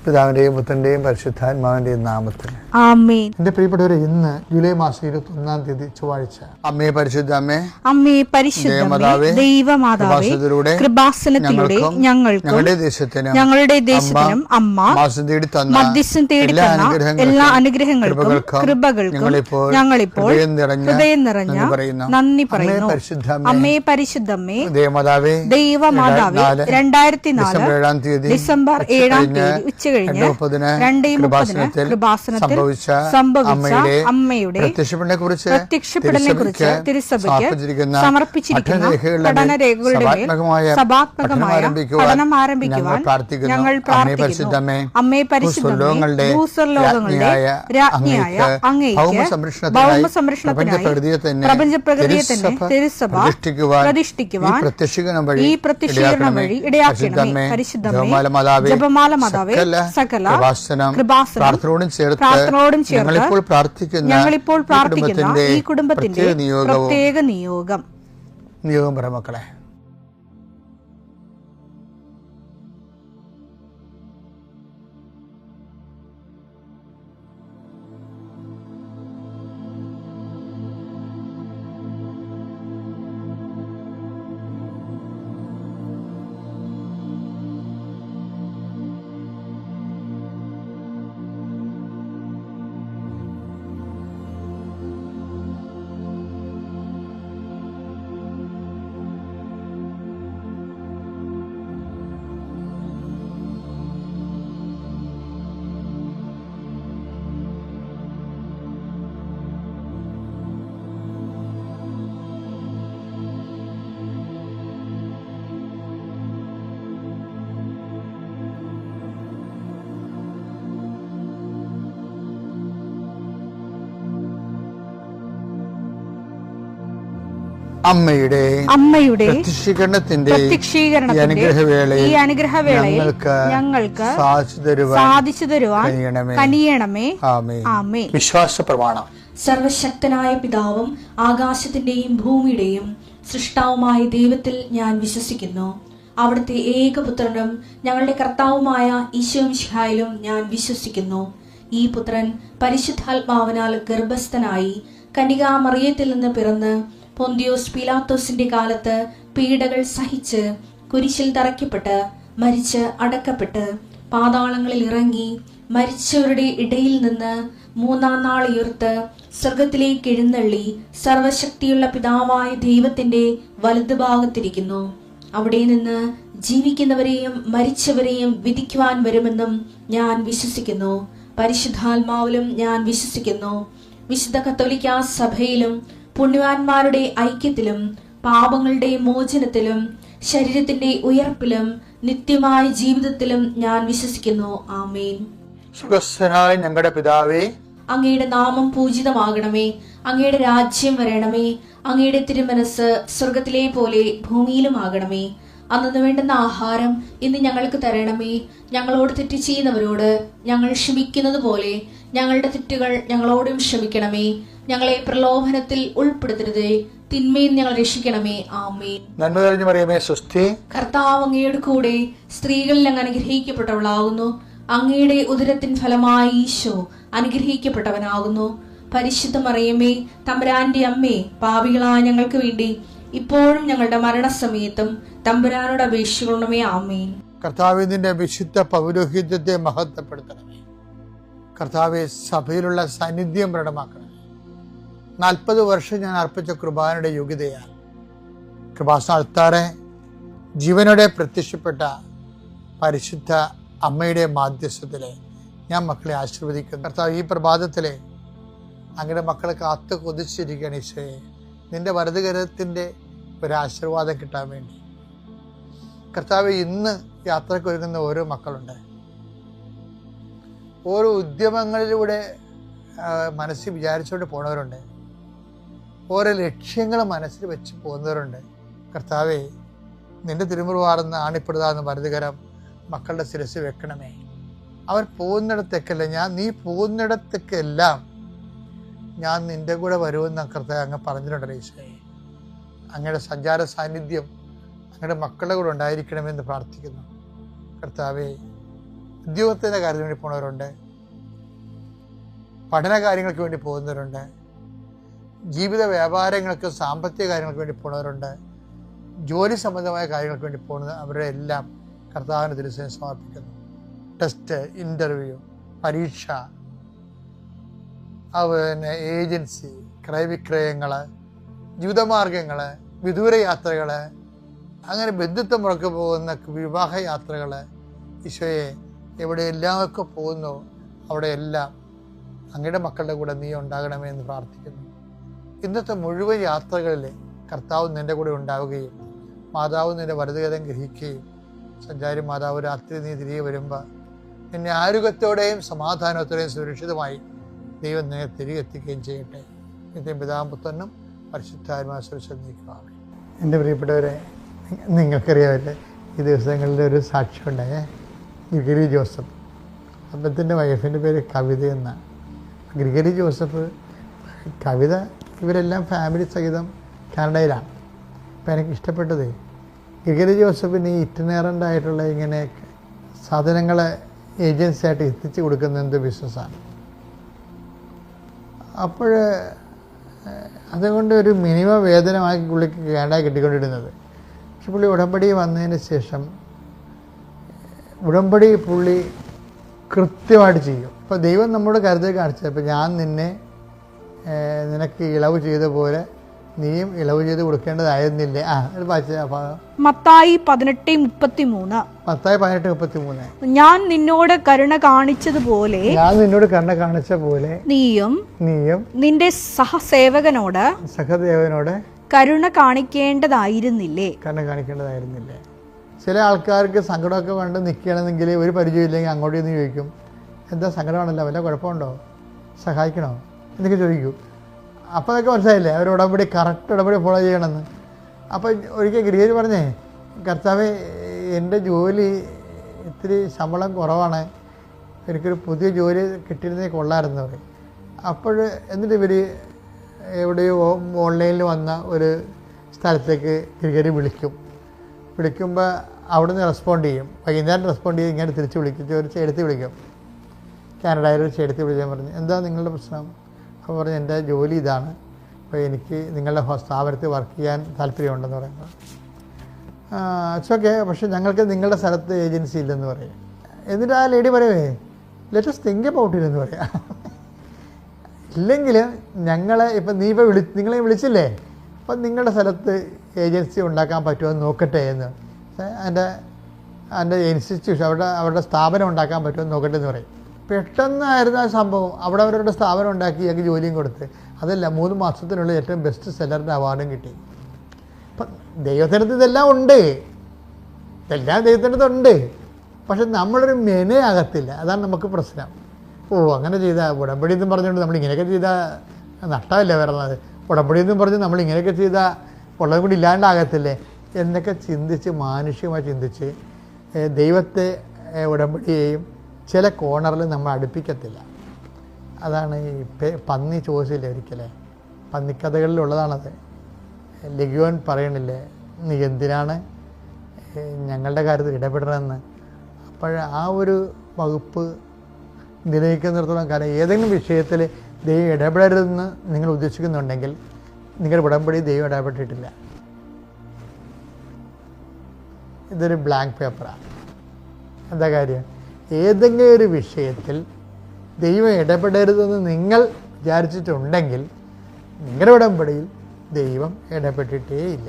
പിതാവിന്റെയും പുത്രന്റെയും പരിശുദ്ധാത്മാവിന്റെയും നാമത്തിൽ ആമേൻ. എന്റെ പ്രിയപ്പെട്ടവരെ, ഇന്ന് ജൂലൈ മാസം 21-ാം തീയതി ചൊവ്വാഴ്ച. അമ്മേ പരിശുദ്ധ അമ്മേ, അമ്മേ പരിശുദ്ധമേ, ദൈവമാതാവേ, കൃപാസനത്തിലൂടെ ഞങ്ങൾക്കും ഞങ്ങളുടെ ദേശത്തിനും അമ്മ മധ്യസ്ഥം തേടി തന്ന എല്ലാ അനുഗ്രഹങ്ങൾക്കും കൃപകൾക്കും ഞങ്ങളിപ്പോൾ ഹൃദയം നിറഞ്ഞ നന്ദി പറയുന്നു. അമ്മേ പരിശുദ്ധമേ, ദൈവമാതാവേ, 2004 ഡിസംബർ 7-ാം തീയതി ഉച്ചകഴിഞ്ഞ് 2:30 കൃപാസനത്തിൽ സംഭവിച്ച അമ്മയുടെ പ്രത്യക്ഷപ്പെടലിനെ കുറിച്ച് തിരുസഭയ്ക്ക് സമർപ്പിച്ചിരിക്കുന്ന പഠനരേഖകളുടെ മേൽ സഭാത്മകമായ പഠനം ആരംഭിക്കുവാൻ ഞങ്ങൾ പ്രാർത്ഥിക്കുന്നു. അമ്മേ പരിശുദ്ധമേ, ഭൂസ്വർലോകങ്ങളുടെ രാജ്ഞിയായ അങ്ങേയ്ക്ക് ഭൗമസംരക്ഷണത്തിനായി പ്രപഞ്ചപ്രകൃതിയെ തന്നെ തിരുസഭ പ്രതിഷ്ഠിക്കുവാൻ ഈ പ്രത്യക്ഷീകരണം വഴി ഇടയാക്കണമേ. പരിശുദ്ധമേ, ജപമാല മാതാവേ, സകല കൃപാസനം പ്രാർത്ഥനയോടും ചേർത്ത് ഞങ്ങളിപ്പോൾ പ്രാർത്ഥിക്കുന്ന ഈ കുടുംബത്തിന്റെ പ്രത്യേക നിയോഗം പറ മക്കളെ. അമ്മയുടെ പ്രത്യക്ഷീകരണത്തിന്റെ ഈ അനുഗ്രഹവേളയിൽ ഞങ്ങൾക്ക് സാധിച്ചു തരുവാൻ കനിയണമേ. ആമേൻ. വിശ്വാസ പ്രമാണം. സർവശക്തനായ പിതാവും ആകാശത്തിന്റെയും ഭൂമിയുടെയും സൃഷ്ടാവുമായ ദൈവത്തിൽ ഞാൻ വിശ്വസിക്കുന്നു. അവിടുത്തെ ഏകപുത്രനും ഞങ്ങളുടെ കർത്താവുമായ ഈശോ മിശിഹായിലും ഞാൻ വിശ്വസിക്കുന്നു. ഈ പുത്രൻ പരിശുദ്ധാത്മാവിനാൽ ഗർഭസ്ഥനായി കന്യകാമറിയത്തിൽ നിന്ന് പിറന്ന് പൊന്തിയോസ് പീലാത്തോസിന്റെ കാലത്ത് പീഡകൾ സഹിച്ച് കുരിശിൽ തറയ്ക്കപ്പെട്ട് മരിച്ച് അടക്കപ്പെട്ട് പാതാളങ്ങളിൽ ഇറങ്ങി മരിച്ചവരുടെ ഇടയിൽ നിന്ന് 3-ാം നാൾ ഉയർത്ത് സ്വർഗത്തിലേക്ക് എഴുന്നള്ളി സർവശക്തിയുള്ള പിതാവായ ദൈവത്തിന്റെ വലതുഭാഗത്തിരിക്കുന്നു. അവിടെ നിന്ന് ജീവിക്കുന്നവരെയും മരിച്ചവരെയും വിധിക്കുവാൻ വരുമെന്നും ഞാൻ വിശ്വസിക്കുന്നു. പരിശുദ്ധാത്മാവിലും ഞാൻ വിശ്വസിക്കുന്നു. വിശുദ്ധ കത്തോലിക്കാ സഭയിലും പുണ്യവാന്മാരുടെ ഐക്യത്തിലും പാപങ്ങളുടെ മോചനത്തിലും ശരീരത്തിന്റെ ഉയർപ്പിലും നിത്യമായ ജീവിതത്തിലും ഞാൻ വിശ്വസിക്കുന്നു. ആമേൻ. സ്വർഗ്ഗസ്ഥനായ ഞങ്ങളുടെ പിതാവേ, അങ്ങയുടെ നാമം പൂജിതമാകണമേ. അങ്ങയുടെ രാജ്യം വരണമേ. അങ്ങയുടെ തിരുമനസ് സ്വർഗത്തിലെ പോലെ ഭൂമിയിലും ആകണമേ. അന്നു വേണ്ടുന്ന ആഹാരം ഇന്ന് ഞങ്ങൾക്ക് തരണമേ. ഞങ്ങളോട് തെറ്റ് ചെയ്യുന്നവരോട് ഞങ്ങൾ ക്ഷമിക്കുന്നത് പോലെ ഞങ്ങളുടെ തെറ്റുകൾ ഞങ്ങളോടും ക്ഷമിക്കണമേ. ഞങ്ങളെ പ്രലോഭനത്തിൽ ഉൾപ്പെടുത്തരുതേ, തിന്മയിൽ ഞങ്ങൾ രക്ഷിക്കണമേ. ആമേൻ. നന്മ നിറഞ്ഞ മറിയമേ, സ്വസ്തി. കർത്താവ് അങ്ങയുടെ കൂടെ സ്ത്രീകളിൽ അങ്ങ് അനുഗ്രഹിക്കപ്പെട്ടവളാകുന്നു. അങ്ങയുടെ ഉദരത്തിൻ ഫലമായി ഈശോ അനുഗ്രഹിക്കപ്പെട്ടവനാകുന്നു. പരിശുദ്ധ മറിയമേ, തമ്പുരാന്റെ അമ്മേ, പാപികളായ ഞങ്ങൾക്ക് വേണ്ടി ഇപ്പോഴും ഞങ്ങളുടെ മരണസമയത്തും തമ്പുരാനോട് അപേക്ഷിക്കണമേ. ആമേൻ. കർത്താവേ, നിന്റെ വിശുദ്ധ പൗരോഹിത്യത്തെ മഹത്വപ്പെടുത്തണമേ. കർത്താവെ, സഭയിലുള്ള സാന്നിധ്യം പ്രകടമാക്കണമേ. 40 വർഷം ഞാൻ അർപ്പിച്ച കൃപാനയുടെ യോഗ്യതയാണ്. കൃപാസന അൾത്താറെ ജീവനോടെ പ്രത്യക്ഷപ്പെട്ട പരിശുദ്ധ അമ്മയുടെ മാധ്യസ്ഥത്തിലെ ഞാൻ മക്കളെ ആശീർവദിക്കുന്നു. കർത്താവ്, ഈ പ്രഭാതത്തിലെ അങ്ങയുടെ മക്കളെ കാത്തു കൊതിച്ചിരിക്കുകയാണ് ഈശോയെ. നിന്റെ വലതുകരത്തിൻ്റെ ഒരാശീർവാദം കിട്ടാൻ വേണ്ടി. കർത്താവ്, ഇന്ന് യാത്രയ്ക്ക് ഒരുങ്ങുന്ന ഓരോ മക്കളുണ്ട്. ഓരോ ഉദ്യമങ്ങളിലൂടെ മനസ്സിൽ വിചാരിച്ചുകൊണ്ട് പോണവരുണ്ട്. ഓരോ ലക്ഷ്യങ്ങൾ മനസ്സിൽ വെച്ച് പോകുന്നവരുണ്ട്. കർത്താവെ, നിന്റെ തിരുമുറുവാർന്ന് ആണിപ്പെടുതാന്ന് വലതുകരം മക്കളുടെ ശിരസ് വെക്കണമേ. അവർ പോകുന്നിടത്തേക്കല്ല, നീ പോകുന്നിടത്തേക്കെല്ലാം ഞാൻ നിന്റെ കൂടെ വരുമെന്ന് കർത്താവ് അങ്ങ് പറഞ്ഞിട്ടുണ്ട്. ഈശോയെ, അങ്ങയുടെ സഞ്ചാര സാന്നിധ്യം അങ്ങയുടെ മക്കളുടെ കൂടെ ഉണ്ടായിരിക്കണമെന്ന് പ്രാർത്ഥിക്കുന്നു. കർത്താവെ, ഉദ്യോഗത്തിൻ്റെ കാര്യത്തിന് വേണ്ടി പോകുന്നവരുണ്ട്, പഠന കാര്യങ്ങൾക്ക് വേണ്ടി പോകുന്നവരുണ്ട്, ജീവിത വ്യാപാരങ്ങൾക്ക് സാമ്പത്തിക കാര്യങ്ങൾക്ക് വേണ്ടി പോകുന്നവരുണ്ട്, ജോലി സംബന്ധമായ കാര്യങ്ങൾക്ക് വേണ്ടി പോകുന്നത് അവരുടെ എല്ലാം കർത്താവിന് തിരുസേന സമർപ്പിക്കുന്നു. ടെസ്റ്റ്, ഇൻ്റർവ്യൂ, പരീക്ഷ, അതുപോലെ ഏജൻസി, ക്രയവിക്രയങ്ങൾ, ജീവിതമാർഗങ്ങൾ, വിദൂര യാത്രകൾ, അങ്ങനെ ബന്ധുത്വം മുറക്ക് പോകുന്ന വിവാഹ യാത്രകൾ, ഈശോയെ എവിടെയെല്ലാമൊക്കെ പോകുന്നു അവിടെയെല്ലാം അങ്ങയുടെ മക്കളുടെ കൂടെ നീ ഉണ്ടാകണമേ എന്ന് പ്രാർത്ഥിക്കുന്നു. ഇന്നത്തെ മുഴുവൻ യാത്രകളിൽ കർത്താവ് നിൻ്റെ കൂടെ ഉണ്ടാവുകയും മാതാവ് നിൻ്റെ വലതുകരം ഗ്രഹിക്കുകയും സഞ്ചാരി മാതാവ് രാത്രി നീ തിരികെ വരുമ്പോൾ നിന്നെ ആരോഗ്യത്തോടെയും സമാധാനത്തോടെയും സുരക്ഷിതമായി ദൈവം നിന്നെ തിരികെ എത്തിക്കുകയും ചെയ്യട്ടെ. നിത്യം പിതാവും പുത്രനും പരിശുദ്ധാത്മാവും നീക്കുവാണ്. എൻ്റെ പ്രിയപ്പെട്ടവരെ, നിങ്ങൾക്കറിയാമല്ലേ ഈ ദിവസങ്ങളിൽ ഒരു സാക്ഷ്യം ഉണ്ടായേ. ഗ്രിഗറി ജോസഫ്, അദ്ദേഹത്തിൻ്റെ വൈഫിൻ്റെ പേര് കവിത എന്നാണ്. ഗ്രിഗറി ജോസഫ്, കവിത, ഇവരെല്ലാം ഫാമിലി സഹിതം കാനഡയിലാണ്. അപ്പം എനിക്ക് ഇഷ്ടപ്പെട്ടത് ഗ്രിഗറി ജോസഫിന് ഈ ഇറ്റിനറൻ്റ് ആയിട്ടുള്ള ഇങ്ങനെ സാധനങ്ങളെ ഏജൻസി ആയിട്ട് എത്തിച്ചു കൊടുക്കുന്ന എന്ത് ബിസിനസ്സാണ്. അപ്പോൾ അതുകൊണ്ട് ഒരു മിനിമം വേതനമാക്കി പുള്ളിക്ക് കാനഡ കിട്ടിക്കൊണ്ടിരുന്നത്. പക്ഷെ പുള്ളി ഉടമ്പടി വന്നതിന് ശേഷം ഉടമ്പടി പുള്ളി കൃത്യമായിട്ട് ചെയ്യും. ഇപ്പോൾ ദൈവം നമ്മുടെ കരുതൽ കാണിച്ചത്, ഇപ്പോൾ ഞാൻ നിനക്ക് ഇളവ് ചെയ്ത പോലെ നീയും ഇളവ് ചെയ്ത് കൊടുക്കേണ്ടതായിരുന്നില്ലേ? മത്തായി 18:33. മത്തായി 18:33. ഞാൻ നിന്നോട് കരുണ കാണിച്ചതുപോലെ കാണിച്ച പോലെ നീയും നിന്റെ സഹസേവകനോട് കരുണ കാണിക്കേണ്ടതായിരുന്നില്ലേ? ചില ആൾക്കാർക്ക് സങ്കടമൊക്കെ വേണ്ട നിൽക്കുകയാണെന്നെങ്കിൽ ഒരു പരിചയമില്ലെങ്കിൽ അങ്ങോട്ട് നിന്ന് ചോദിക്കും, എന്താ സങ്കടമാണല്ലോ, വല്ല കുഴപ്പമുണ്ടോ, സഹായിക്കണോ എന്നൊക്കെ ചോദിക്കും. അപ്പോൾ അതൊക്കെ മനസ്സിലായില്ലേ അവർ ഉടമ്പടി കറക്റ്റ് ഉടമ്പടി ഫോളോ ചെയ്യണമെന്ന്. അപ്പോൾ ഒരിക്കൽ ഗ്രിഗറി പറഞ്ഞേ, കർത്താവേ എൻ്റെ ജോലി ഇത്തിരി ശമ്പളം കുറവാണ്, എനിക്കൊരു പുതിയ ജോലി കിട്ടിയിരുന്നേ കൊള്ളാമായിരുന്നു പറയും. അപ്പോൾ എന്നിട്ട് ഇവർ എവിടെയോ ഓൺലൈനിൽ വന്ന ഒരു സ്ഥലത്തേക്ക് ഗ്രിഗറി വിളിക്കുമ്പോൾ അവിടെ നിന്ന് റെസ്പോണ്ട് ചെയ്യും. വൈകുന്നേരം റെസ്പോണ്ട് ചെയ്ത് ഇങ്ങനെ തിരിച്ച് വിളിക്കും, ഒരു ചേട്ടത്തി വിളിക്കും. കാനഡയിൽ ഒരു ചേട്ടത്തി വിളിക്കാൻ പറഞ്ഞു, എന്താ നിങ്ങളുടെ പ്രശ്നം? അപ്പോൾ പറഞ്ഞു, എൻ്റെ ജോലി ഇതാണ്, അപ്പോൾ എനിക്ക് നിങ്ങളുടെ സ്ഥാപനത്തിൽ വർക്ക് ചെയ്യാൻ താല്പര്യമുണ്ടെന്ന് പറയുമ്പോൾ, ഇറ്റ്സ് ഓക്കെ, പക്ഷേ ഞങ്ങൾക്ക് നിങ്ങളുടെ സ്ഥലത്ത് ഏജൻസി ഇല്ലെന്ന് പറയും. എന്നിട്ട് ആ ലേഡി പറയുവേ, let us think about it എന്ന് പറയാം. ഇല്ലെങ്കിൽ ഞങ്ങളെ ഇപ്പം നീ ഇപ്പോൾ നിങ്ങളെ വിളിച്ചില്ലേ, അപ്പം നിങ്ങളുടെ സ്ഥലത്ത് ഏജൻസി ഉണ്ടാക്കാൻ പറ്റുമോ എന്ന് നോക്കട്ടെ എന്ന്, എൻ്റെ ഇൻസ്റ്റിറ്റ്യൂഷൻ അവരുടെ സ്ഥാപനം ഉണ്ടാക്കാൻ പറ്റുമോ എന്ന് നോക്കട്ടെ എന്ന് പറയും. പെട്ടെന്നായിരുന്നു ആ സംഭവം. അവിടെ അവരുടെ സ്ഥാപനം ഉണ്ടാക്കി ഞങ്ങൾക്ക് ജോലിയും കൊടുത്ത്, അതല്ല 3 മാസത്തിനുള്ളിൽ ഏറ്റവും ബെസ്റ്റ് സെല്ലറിൻ്റെ അവാർഡും കിട്ടി. അപ്പം ദൈവത്തിനടുത്ത് ഇതെല്ലാം ഉണ്ട്, ദൈവത്തിനടുത്തുണ്ട്. പക്ഷെ നമ്മളൊരു മെനയാകത്തില്ല, അതാണ് നമുക്ക് പ്രശ്നം. അങ്ങനെ ചെയ്താൽ ഉടമ്പടി എന്നും പറഞ്ഞുകൊണ്ട് നമ്മൾ ഇങ്ങനെയൊക്കെ ചെയ്താൽ നഷ്ടമല്ലേ വരുന്നത്, ഉടമ്പടി എന്നും പറഞ്ഞ് നമ്മൾ ഇങ്ങനെയൊക്കെ ചെയ്താൽ ഉള്ളതും കൂടി ഇല്ലാണ്ടാകത്തില്ലേ എന്നൊക്കെ ചിന്തിച്ച്, മാനുഷികമായി ചിന്തിച്ച് ദൈവത്തെ ഉടമ്പടിയെയും ചില കോണറിൽ നമ്മൾ അടുപ്പിക്കത്തില്ല. അതാണ് ഈ പന്നി ചോദിച്ചില്ല ഒരിക്കലേ, പന്നിക്കഥകളിലുള്ളതാണത്. ലഗുവൻ പറയണില്ലേ, നീ എന്തിനാണ് ഞങ്ങളുടെ കാര്യത്തിൽ ഇടപെടണമെന്ന്. അപ്പോൾ ആ ഒരു വകുപ്പ് നിലനിൽക്കുന്നിടത്തോളം കാലം ഏതെങ്കിലും വിഷയത്തിൽ ദൈവം ഇടപെടരുതെന്ന് നിങ്ങൾ ഉദ്ദേശിക്കുന്നുണ്ടെങ്കിൽ നിങ്ങളുടെ ഉടമ്പടി ദൈവം ഇടപെട്ടിട്ടില്ല. ഇതൊരു ബ്ലാങ്ക് പേപ്പറാണ്. എന്താ കാര്യം? ഏതെങ്കിലും ഒരു വിഷയത്തിൽ ദൈവം ഇടപെടരുതെന്ന് നിങ്ങൾ വിചാരിച്ചിട്ടുണ്ടെങ്കിൽ നിങ്ങളുടെ ഉടമ്പടിയിൽ ദൈവം ഇടപെട്ടിട്ടേ ഇല്ല.